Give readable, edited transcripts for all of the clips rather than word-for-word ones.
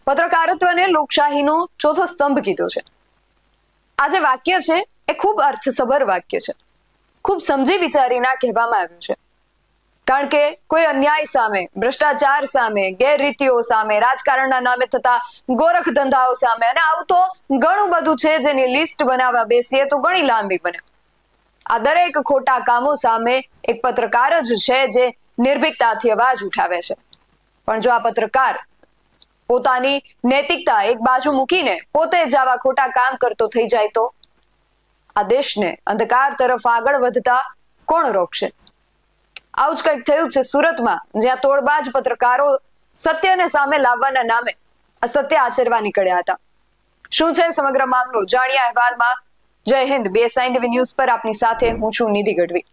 પત્રકારત્વને લોકશાહીનો ચોથો સ્તંભ કીધો છે। આ જે વાક્ય છે એ ખૂબ અર્થસભર વાક્ય છે, ખૂબ સમજી વિચારીને કહેવામાં આવ્યું છે। કારણ કે કોઈ અન્યાય સામે, ભ્રષ્ટાચાર સામે, ગેરરીતિઓ સામે, રાજકારણના નામે થતા ગોરખ ધંધાઓ સામે, અને આવું તો ઘણું બધું છે જેની લિસ્ટ બનાવવા બેસીએ તો ઘણી લાંબી બને। આ દરેક ખોટા કામો સામે એક પત્રકાર જ છે જે નિર્ભીકતાથી અવાજ ઉઠાવે છે। પણ જો આ પત્રકાર પોતાની નૈતિકતા એક બાજુ મૂકીને પોતે જ આવા ખોટા કામ કરતો થઈ જાય તો આ દેશને અંધકાર તરફ આગળ વધતા કોણ રોકશે? આવું જ કંઈક થયું છે સુરતમાં, જ્યાં તોડબાજ પત્રકારો સત્યને સામે લાવવાના નામે અસત્ય આચરવા નીકળ્યા હતા। શું છે સમગ્ર મામલો, જાણીએ અહેવાલમાં। જય હિન્દ, BSI ન્યૂઝ પર આપની સાથે હું છું નિધિ ગઢવી।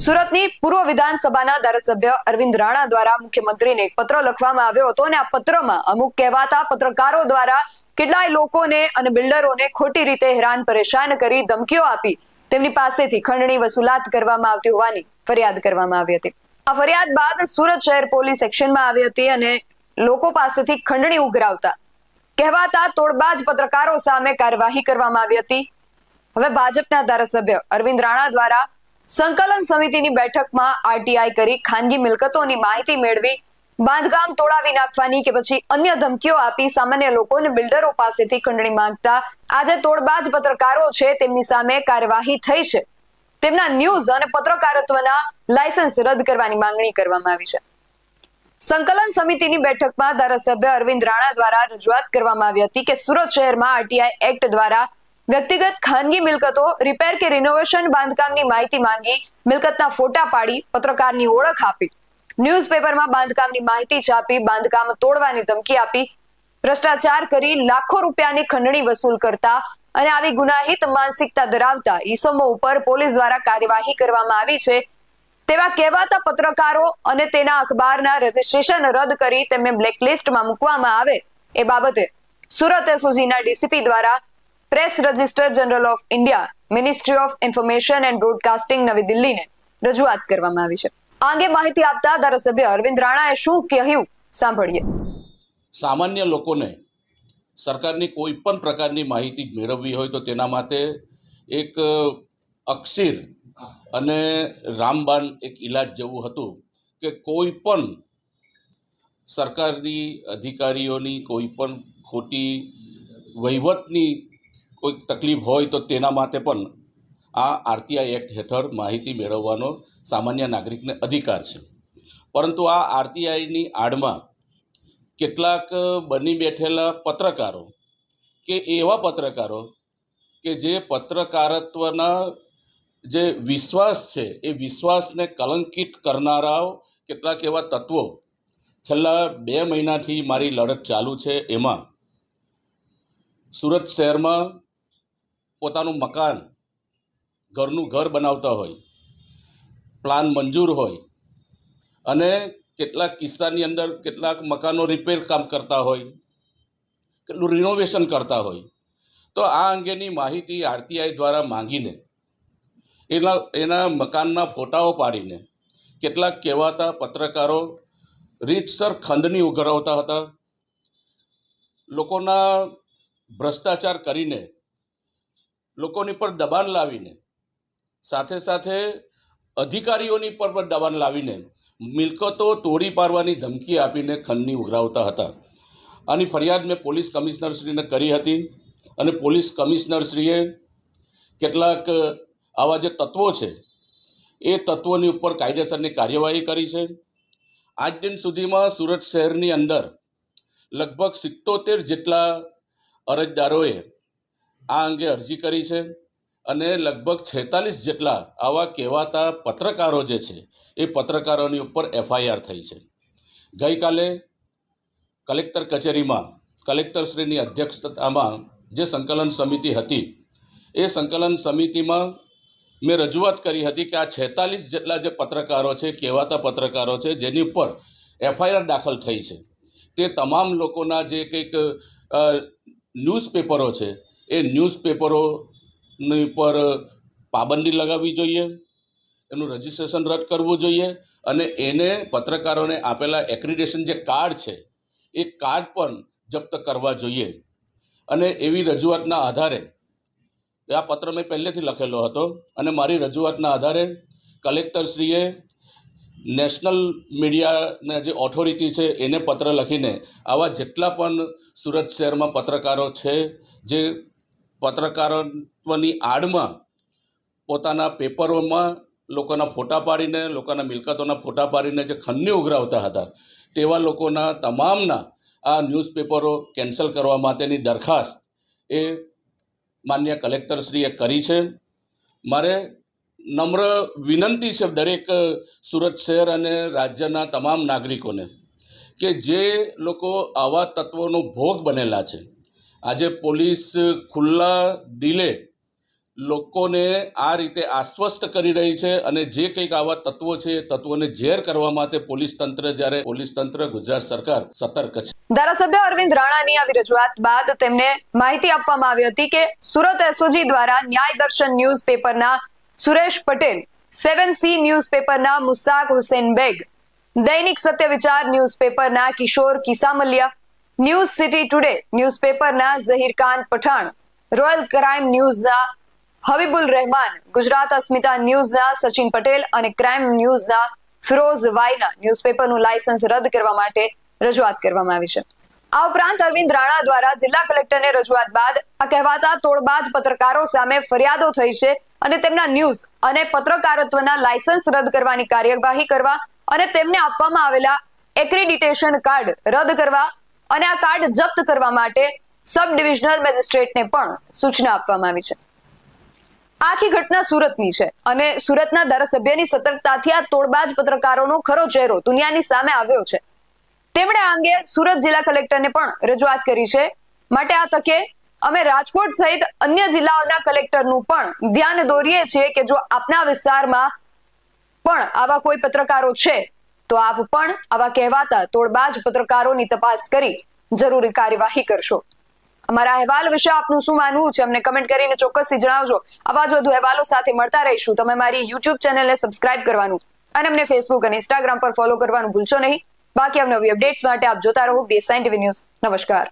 સુરતની પૂર્વ વિધાનસભાના ધારાસભ્ય અરવિંદ રાણા દ્વારા મુખ્યમંત્રીને એક પત્ર લખવામાં આવ્યો હતો, અને આ પત્રમાં અમુક કહેવાતા પત્રકારો દ્વારા કેટલાય લોકોને અને બિલ્ડરોને ખોટી રીતે હેરાન પરેશાન કરી ધમકીઓ આપી તેમની પાસેથી ખંડણી વસૂલાત કરવામાં આવતી હોવાની ફરિયાદ કરવામાં આવી હતી। આ ફરિયાદ બાદ સુરત શહેર પોલીસ એક્શનમાં આવી હતી અને લોકો પાસેથી ખંડણી ઉઘરાવતા કહેવાતા તોડબાજ પત્રકારો સામે કાર્યવાહી કરવામાં આવી હતી। હવે ભાજપના ધારાસભ્ય અરવિંદ રાણા દ્વારા સંકલન સમિતિની બેઠકમાં આરટીઆઈ કરી ખાનગી મિલકતોની માહિતી મેળવી બાંધકામ તોડાવી નાખવાની કે પછી અન્ય ધમકીઓ આપી સામાન્ય લોકો અને બિલ્ડરો પાસેથી ખંડણી માંગતા આજે તોડબાજ પત્રકારો છે તેમની સામે કાર્યવાહી થઈ છે। તેમના ન્યૂઝ અને પત્રકારત્વના લાયસન્સ રદ કરવાની માંગણી કરવામાં આવી છે। સંકલન સમિતિની બેઠકમાં ધારાસભ્ય અરવિંદ રાણા દ્વારા રજૂઆત કરવામાં આવી હતી કે સુરત શહેરમાં આરટીઆઈ એક્ટ દ્વારા વ્યક્તિગત ખાનગી મિલકતો રિપેર કે રિનોવેશન બાંધકામની માહિતી માંગી મિલકતના ફોટા પાડી પત્રકારની ઓળખ આપી ન્યૂઝપેપરમાં બાંધકામની માહિતી છાપી બાંધકામ તોડવાની ધમકી આપી ભ્રષ્ટાચાર કરી લાખો રૂપિયાની ખંડણી વસૂલ કરતા અને આવી ગુનાહિત માનસિકતા ધરાવતા ઈસમો ઉપર પોલીસ દ્વારા કાર્યવાહી કરવામાં આવી છે તેવા કહેવાતા પત્રકારો અને તેના અખબારના રજીસ્ટ્રેશન રદ કરી તેમને બ્લેકલિસ્ટમાં મૂકવામાં આવે એ બાબતે સુરત એસઓજીના ડીસીપી દ્વારા press register general of India, ministry of information and broadcasting નવી દિલ્હીને રજૂઆત કરવામાં આવી છે। આ અંગે માહિતી આપતા ધારાસભ્ય અરવિંદ રાણાએ શું કહ્યું સાંભળીએ। સામાન્ય લોકોને સરકારની કોઈ પણ પ્રકારની માહિતી મેળવવી હોય તો તેના માટે એક અક્ષીર અને રામબાણ એક ઈલાજ જેવું હતું કે કોઈ પણ સરકારી અધિકારીઓની કોઈ પણ ખોટી વહીવટની કોઈ તકલીફ હોય તો તેના માટે પણ આ આરટીઆઈ એક્ટ હેઠળ માહિતી મેળવવાનો સામાન્ય નાગરિકને અધિકાર છે। પરંતુ આ આરટીઆઈની આડમાં કેટલાક બની બેઠેલા પત્રકારો કે એવા પત્રકારો કે જે પત્રકારત્વના જે વિશ્વાસ છે એ વિશ્વાસને કલંકિત કરનારાઓ કેટલાક એવા તત્વો છેલ્લા 2 મહિનાથી મારી લડત ચાલુ છે। એમાં સુરત શહેરમાં પોતાનું મકાન ઘરનું ઘર બનાવતા હોય, પ્લાન મંજૂર હોય અને કેટલાક કિસ્સાની અંદર કેટલાક મકાનો રિપેર કામ કરતા હોય, કેટલું રિનોવેશન કરતા હોય તો આ અંગેની માહિતી આરટીઆઈ દ્વારા માંગીને એના મકાનના ફોટાઓ પાડીને કેટલાક કહેવાતા પત્રકારો રીતસર ખંડણી ઉઘરાવતા હતા, લોકોના ભ્રષ્ટાચાર કરીને લોકોની પર દબાણ લાવીને સાથે સાથે અધિકારીઓની પર પણ દબાણ લાવીને મિલકતો તોડી પાડવાની ધમકી આપીને ખંડણી ઉઘરાવતા હતા। આની ફરિયાદ મેં પોલીસ કમિશનરશ્રીને કરી હતી અને પોલીસ કમિશનરશ્રીએ કેટલાક આવા જે તત્વો છે એ તત્વોની ઉપર કાયદેસરની કાર્યવાહી કરી છે। આજ દિન સુધીમાં સુરત શહેરની અંદર લગભગ 77 જેટલા અરજદારોએ આ અંગે અરજી કરી છે અને લગભગ 46 જેટલા આવા કહેવાતા પત્રકારો જે છે એ પત્રકારોની ઉપર એફઆઈઆર થઈ છે। ગઈકાલે કલેક્ટર કચેરીમાં કલેક્ટરશ્રીની અધ્યક્ષતામાં જે સંકલન સમિતિ હતી એ સંકલન સમિતિમાં મેં રજૂઆત કરી હતી કે આ 46 જેટલા જે પત્રકારો છે કહેવાતા પત્રકારો છે જેની ઉપર એફઆઈઆર દાખલ થઈ છે તે તમામ લોકોના જે કંઈક ન્યૂઝપેપરો છે એ ન્યૂઝપેપરોની પર પાબંદી લગાવવી જોઈએ, એનું રજિસ્ટ્રેશન રદ કરવું જોઈએ અને એને પત્રકારોને આપેલા એક્રિડેશન જે કાર્ડ છે એ કાર્ડ પણ જપ્ત કરવા જોઈએ. અને એવી રજૂઆતના આધારે આ પત્ર મેં પહેલેથી લખેલો હતો અને મારી રજૂઆતના આધારે કલેક્ટરશ્રીએ નેશનલ મીડિયાના જે ઓથોરિટી છે એને પત્ર લખીને આવા જેટલા પણ સુરત શહેરમાં પત્રકારો છે જે પત્રકારત્વની આડમાં પોતાના પેપરોમાં લોકોના ફોટા પાડીને, લોકોના મિલકતોના ફોટા પાડીને જે ખન્ની ઉઘરાવતા હતા તેવા લોકોના તમામના આ ન્યૂઝપેપરો કેન્સલ કરવા માટેની દરખાસ્ત એ માન્ય કલેક્ટરશ્રીએ કરી છે. મારે નમ્ર વિનંતી છે દરેક સુરત શહેર અને રાજ્યના તમામ નાગરિકોને કે જે લોકો આવા તત્વોનો ભોગ બનેલા છે, આજે પોલીસ ખુલ્લા દિલે લોકોને આ રીતે આશ્વસ્ત કરી રહી છે અને જે કંઈક આવા તત્વો છે એ તત્વોને ઝેર કરવા માટે પોલીસ તંત્ર ગુજરાત સરકાર સતર્ક છે. ધારાસભ્ય અરવિંદ રાણાની આવી રજૂઆત બાદ તેમને માહિતી આપવામાં આવી હતી કે સુરત એસઓજી દ્વારા ન્યાય દર્શન ન્યૂઝપેપરના સુરેશ પટેલ, 7C ન્યૂઝપેપરના મુસ્તાક હુસેન બેગ, દૈનિક સત્ય વિચાર ન્યૂઝપેપરના Kishor Kisamaliya, news city today ન્યૂઝપેપરના ઝહીર ખાન પઠાણ, રોયલ ક્રાઇમ ન્યૂઝના હબીબુલ રહેમાન, ગુજરાત અસ્મિતા ન્યૂઝના સચિન પટેલ અને ક્રાઇમ ન્યૂઝના ફિરોઝ વાઈના ન્યૂઝપેપરનું લાયસન્સ રદ કરવા માટે રજૂઆત કરવામાં આવી છે. આ ઉપરાંત અરવિંદ રાણા દ્વારા જિલ્લા કલેક્ટરને રજૂઆત બાદ આ કહેવાતા તોડબાજ પત્રકારો સામે ફરિયાદો થઈ છે અને તેમના ન્યૂઝ અને પત્રકારત્વના લાયસન્સ રદ કરવાની કાર્યવાહી કરવા અને તેમને આપવામાં આવેલા એક્રેડિટેશન કાર્ડ રદ કરવા અને આ કાર્ડ જપ્ત કરવા માટે સબ ડિવિઝનલ મેજિસ્ટ્રેટને પણ સૂચના આપવામાં આવી છે. આખી ઘટના સુરતની છે અને સુરતના ધારાસભ્યની સતર્કતાથી આ તોડબાજ પત્રકારોનો ખરો ચહેરો દુનિયાની સામે આવ્યો છે. તેમણે આ અંગે સુરત જિલ્લા કલેક્ટરને પણ રજૂઆત કરી છે. માટે આ તકે અમે રાજકોટ સહિત અન્ય જિલ્લાઓના કલેક્ટરનું પણ ધ્યાન દોરીએ છીએ કે જો આપના વિસ્તારમાં પણ આવા કોઈ પત્રકારો છે તો આપ પણ આવા કહેવાતા તોડબાજ પત્રકારોની તપાસ કરી જરૂરી કાર્યવાહી કરશો. અમારા અહેવાલ વિશે આપનું શું માનવું છે અમને કમેન્ટ કરીને ચોક્કસથી જણાવજો. આવા જ વધુ અહેવાલો સાથે મળતા રહીશું. તમે મારી YouTube ચેનલને સબસ્ક્રાઇબ કરવાનું અને અમને Facebook અને Instagram પર ફોલો કરવાનું ભૂલશો નહીં. બાકી નવી અપડેટ્સ માટે આપ જોતા રહો BSN TV ન્યૂઝ. નમસ્કાર.